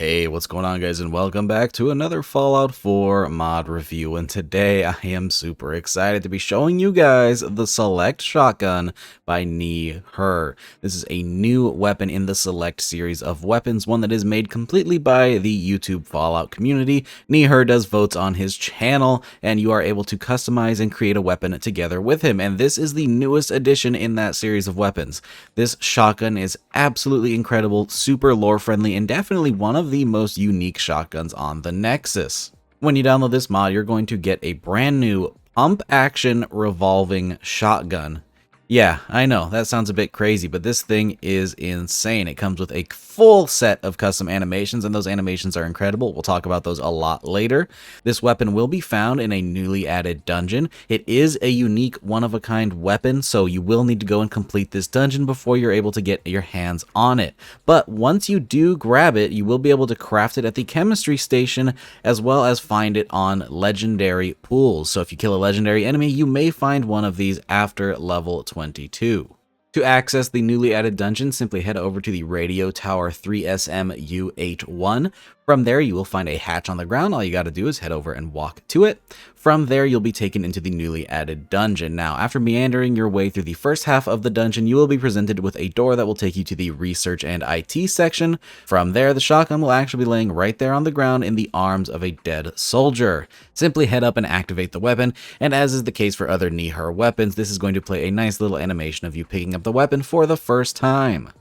Hey, what's going on, guys, and welcome back to another Fallout 4 mod review. And today I am super excited to be showing you guys the Select Shotgun by Nieher. This is a new weapon in the Select series of weapons, one that is made completely by the YouTube Fallout community. Nieher does votes on his channel, and you are able to customize and create a weapon together with him. And this is the newest addition in that series of weapons. This shotgun is absolutely incredible, super lore friendly, and definitely one of the most unique shotguns on the Nexus. When you download this mod, you're going to get a brand new pump action revolving shotgun. Yeah, I know, that sounds a bit crazy, but this thing is insane. It comes with a full set of custom animations, and those animations are incredible. We'll talk about those a lot later. This weapon will be found in a newly added dungeon. It is a unique, one-of-a-kind weapon, so you will need to go and complete this dungeon before you're able to get your hands on it. But once you do grab it, you will be able to craft it at the chemistry station, as well as find it on legendary pools. So if you kill a legendary enemy, you may find one of these after level 22. To access the newly added dungeon, simply head over to the Radio Tower 3SMU81. From there, you will find a hatch on the ground. All you got to do is head over and walk to it. From there, you'll be taken into the newly added dungeon. Now, after meandering your way through the first half of the dungeon, you will be presented with a door that will take you to the Research and IT section. From there, the shotgun will actually be laying right there on the ground in the arms of a dead soldier. Simply head up and activate the weapon, and as is the case for other Nieher weapons, this is going to play a nice little animation of you picking up the weapon for the first time.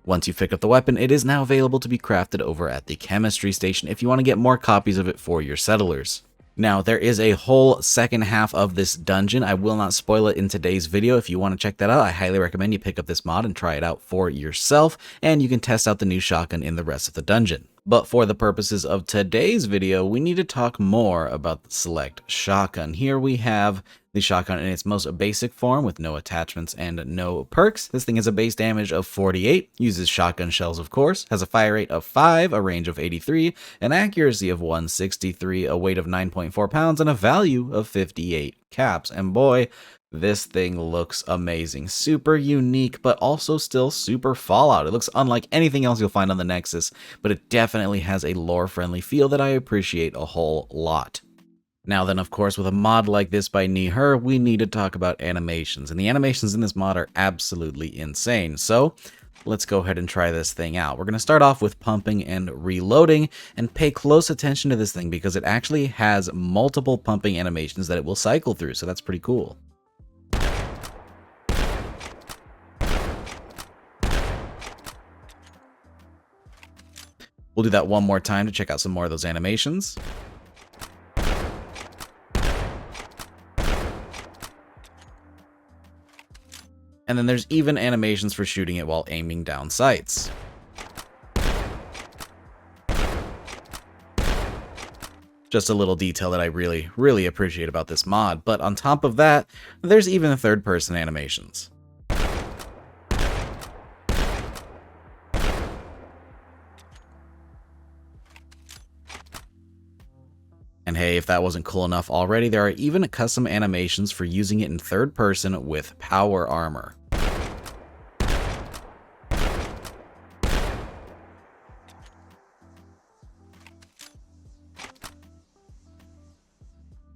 Once you pick up the weapon, it is now available to be crafted over at the chemistry station if you want to get more copies of it for your settlers. Now, there is a whole second half of this dungeon. I will not spoil it in today's video. If you want to check that out, I highly recommend you pick up this mod and try it out for yourself, and you can test out the new shotgun in the rest of the dungeon. But for the purposes of today's video, we need to talk more about the Select Shotgun. Here we have the shotgun in its most basic form with no attachments and no perks. This thing has a base damage of 48, uses shotgun shells of course, has a fire rate of 5, a range of 83, an accuracy of 163, a weight of 9.4 pounds, and a value of 58 caps. And boy, this thing looks amazing. Super unique, but also still super Fallout. It looks unlike anything else you'll find on the Nexus, but it definitely has a lore-friendly feel that I appreciate a whole lot. Now then, of course, with a mod like this by Nieher, we need to talk about animations, and the animations in this mod are absolutely insane. So let's go ahead and try this thing out. We're going to start off with pumping and reloading, and pay close attention to this thing because it actually has multiple pumping animations that it will cycle through, so that's pretty cool. We'll do that one more time to check out some more of those animations. And then there's even animations for shooting it while aiming down sights. Just a little detail that I really appreciate about this mod. But on top of that, there's even third-person animations. And hey, if that wasn't cool enough already, there are even custom animations for using it in third person with power armor.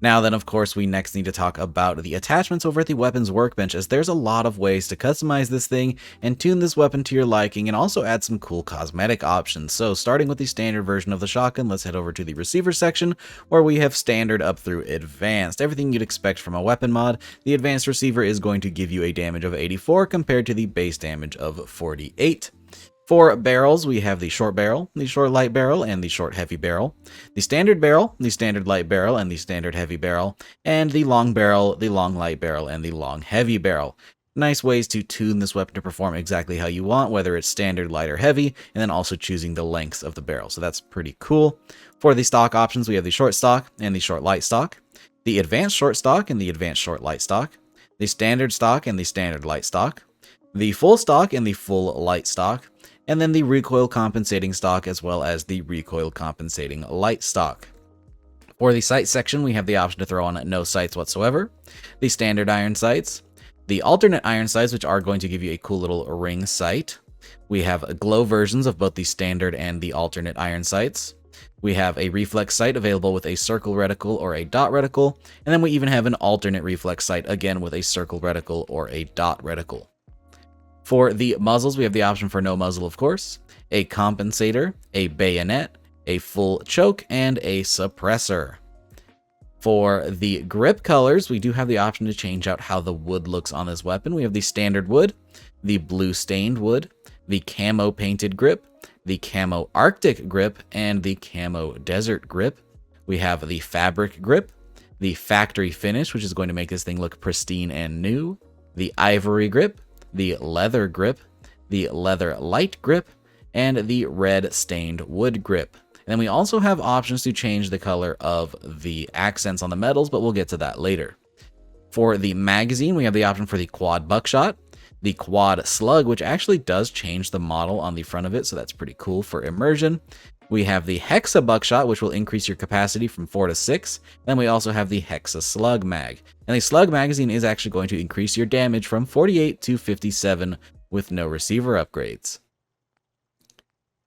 Now then, of course, we next need to talk about the attachments over at the weapons workbench, as there's a lot of ways to customize this thing and tune this weapon to your liking, and also add some cool cosmetic options. So starting with the standard version of the shotgun, let's head over to the receiver section, where we have standard up through advanced. Everything you'd expect from a weapon mod. The advanced receiver is going to give you a damage of 84 compared to the base damage of 48. For barrels, we have the short barrel, the short light barrel, and the short heavy barrel, the standard barrel, the standard light barrel, and the standard heavy barrel, and the long barrel, the long light barrel, and the long heavy barrel. Nice ways to tune this weapon to perform exactly how you want, whether it's standard, light, or heavy, and then also choosing the lengths of the barrel, so that's pretty cool. For the stock options, we have the short stock and the short light stock, the advanced short stock and the advanced short light stock, the standard stock and the standard light stock, the full stock and the full light stock, and then the recoil compensating stock as well as the recoil compensating light stock. For the sight section, we have the option to throw on no sights whatsoever, the standard iron sights, the alternate iron sights, which are going to give you a cool little ring sight. We have glow versions of both the standard and the alternate iron sights. We have a reflex sight available with a circle reticle or a dot reticle, and then we even have an alternate reflex sight, again with a circle reticle or a dot reticle. For the muzzles, we have the option for no muzzle, of course, a compensator, a bayonet, a full choke, and a suppressor. For the grip colors, we do have the option to change out how the wood looks on this weapon. We have the standard wood, the blue stained wood, the camo painted grip, the camo arctic grip, and the camo desert grip. We have the fabric grip, the factory finish, which is going to make this thing look pristine and new, the ivory grip, the leather grip, the leather light grip, and the red stained wood grip. And then we also have options to change the color of the accents on the metals, but we'll get to that later. For the magazine, we have the option for the quad buckshot, the quad slug, which actually does change the model on the front of it, so that's pretty cool for immersion. We have the hexa buckshot, which will increase your capacity from 4 to 6. Then we also have the hexa slug mag. And the slug magazine is actually going to increase your damage from 48 to 57 with no receiver upgrades.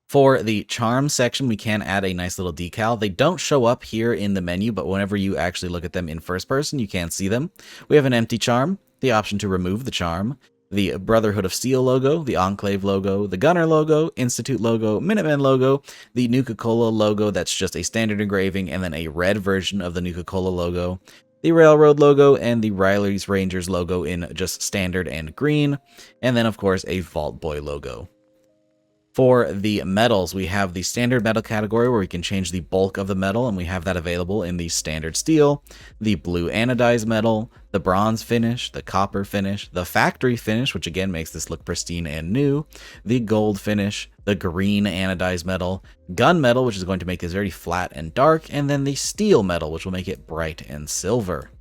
For the charm section, we can add a nice little decal. They don't show up here in the menu, but whenever you actually look at them in first person, you can see them. We have an empty charm, the option to remove the charm, the Brotherhood of Steel logo, the Enclave logo, the Gunner logo, Institute logo, Minutemen logo, the Nuka-Cola logo that's just a standard engraving, and then a red version of the Nuka-Cola logo, the Railroad logo, and the Riley's Rangers logo in just standard and green, and then of course a Vault Boy logo. For the metals, we have the standard metal category where we can change the bulk of the metal, and we have that available in the standard steel, the blue anodized metal, the bronze finish, the copper finish, the factory finish, which again makes this look pristine and new, the gold finish, the green anodized metal, gun metal, which is going to make this very flat and dark, and then the steel metal, which will make it bright and silver.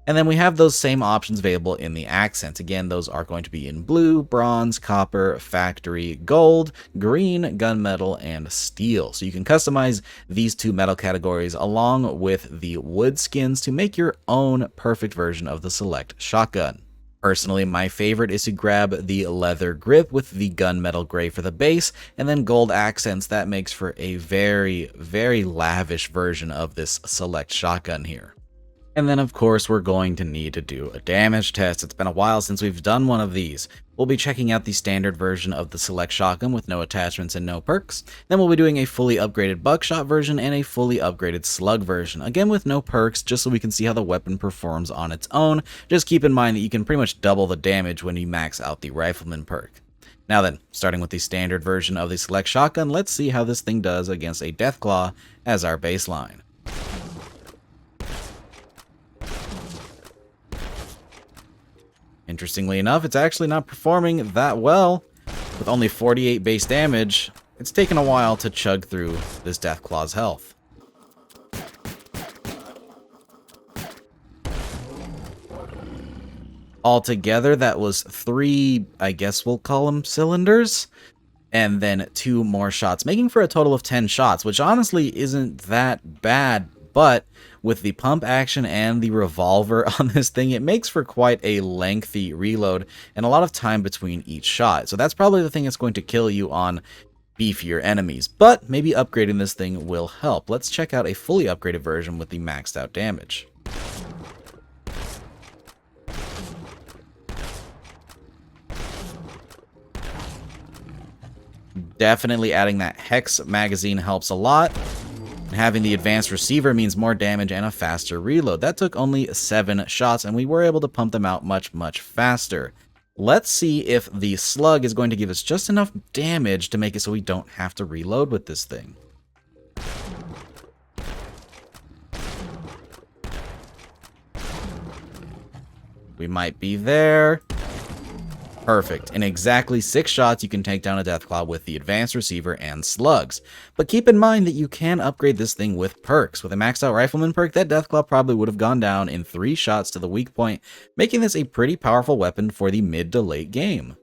And then we have those same options available in the accents. Again, those are going to be in blue, bronze, copper, factory, gold, green, gunmetal, and steel. So you can customize these two metal categories along with the wood skins to make your own perfect version of the Select shotgun. Personally, my favorite is to grab the leather grip with the gunmetal gray for the base, and then gold accents. That makes for a very, very lavish version of this Select shotgun here. And then, of course, we're going to need to do a damage test. It's been a while since we've done one of these. We'll be checking out the standard version of the Select shotgun with no attachments and no perks. Then we'll be doing a fully upgraded buckshot version and a fully upgraded slug version. Again, with no perks, just so we can see how the weapon performs on its own. Just keep in mind that you can pretty much double the damage when you max out the Rifleman perk. Now then, starting with the standard version of the Select shotgun, let's see how this thing does against a Deathclaw as our baseline. Interestingly enough, it's actually not performing that well. With only 48 base damage, it's taken a while to chug through this Deathclaw's health. Altogether, that was 3, I guess we'll call them cylinders, and then 2 more shots, making for a total of 10 shots, which honestly isn't that bad, but with the pump action and the revolver on this thing, it makes for quite a lengthy reload and a lot of time between each shot. So that's probably the thing that's going to kill you on beefier enemies, but maybe upgrading this thing will help. Let's check out a fully upgraded version with the maxed out damage. Definitely adding that Hex magazine helps a lot. Having the advanced receiver means more damage and a faster reload. That took only 7 shots, and we were able to pump them out much, much faster. Let's see if the slug is going to give us just enough damage to make it so we don't have to reload with this thing. We might be there. Perfect. In exactly 6 shots, you can take down a Deathclaw with the Advanced Receiver and Slugs. But keep in mind that you can upgrade this thing with perks. With a maxed out Rifleman perk, that Deathclaw probably would have gone down in 3 shots to the weak point, making this a pretty powerful weapon for the mid to late game.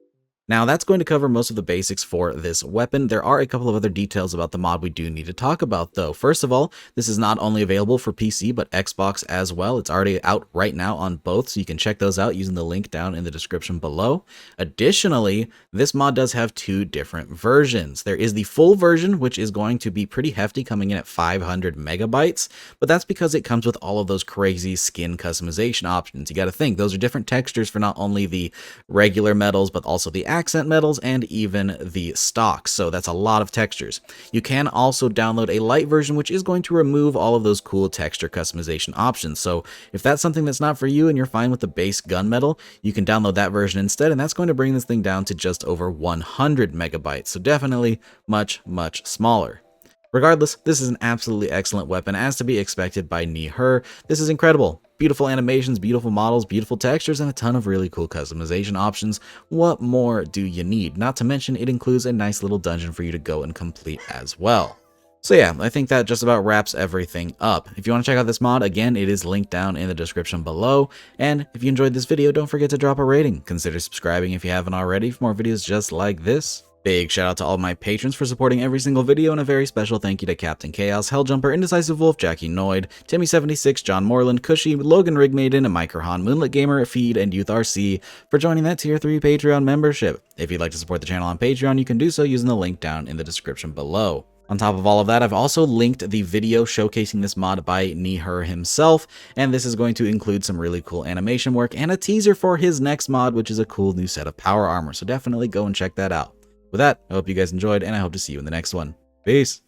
Now, that's going to cover most of the basics for this weapon. There are a couple of other details about the mod we do need to talk about, though. First of all, this is not only available for PC, but Xbox as well. It's already out right now on both, so you can check those out using the link down in the description below. Additionally, this mod does have 2 different versions. There is the full version, which is going to be pretty hefty, coming in at 500 megabytes, but that's because it comes with all of those crazy skin customization options. You got to think, those are different textures for not only the regular metals, but also the accent metals and even the stocks, so that's a lot of textures. You can also download a light version, which is going to remove all of those cool texture customization options. So if that's something that's not for you and you're fine with the base gunmetal, you can download that version instead, and that's going to bring this thing down to just over 100 megabytes, so definitely much smaller. Regardless, this is an absolutely excellent weapon, as to be expected by Nihur. This is incredible. Beautiful animations, beautiful models, beautiful textures, and a ton of really cool customization options. What more do you need? Not to mention, it includes a nice little dungeon for you to go and complete as well. So yeah, I think that just about wraps everything up. If you want to check out this mod, again, it is linked down in the description below. And if you enjoyed this video, don't forget to drop a rating. Consider subscribing if you haven't already for more videos just like this. Big shout out to all of my patrons for supporting every single video, and a very special thank you to Captain Chaos, Helljumper, Indecisive Wolf, Jackie Noid, Timmy76, John Moreland, Cushy, Logan Rigmaiden, Microhan, Moonlit Gamer, Feed, and Youth RC for joining that tier 3 Patreon membership. If you'd like to support the channel on Patreon, you can do so using the link down in the description below. On top of all of that, I've also linked the video showcasing this mod by Nihur himself, and this is going to include some really cool animation work and a teaser for his next mod, which is a cool new set of power armor, so definitely go and check that out. With that, I hope you guys enjoyed, and I hope to see you in the next one. Peace!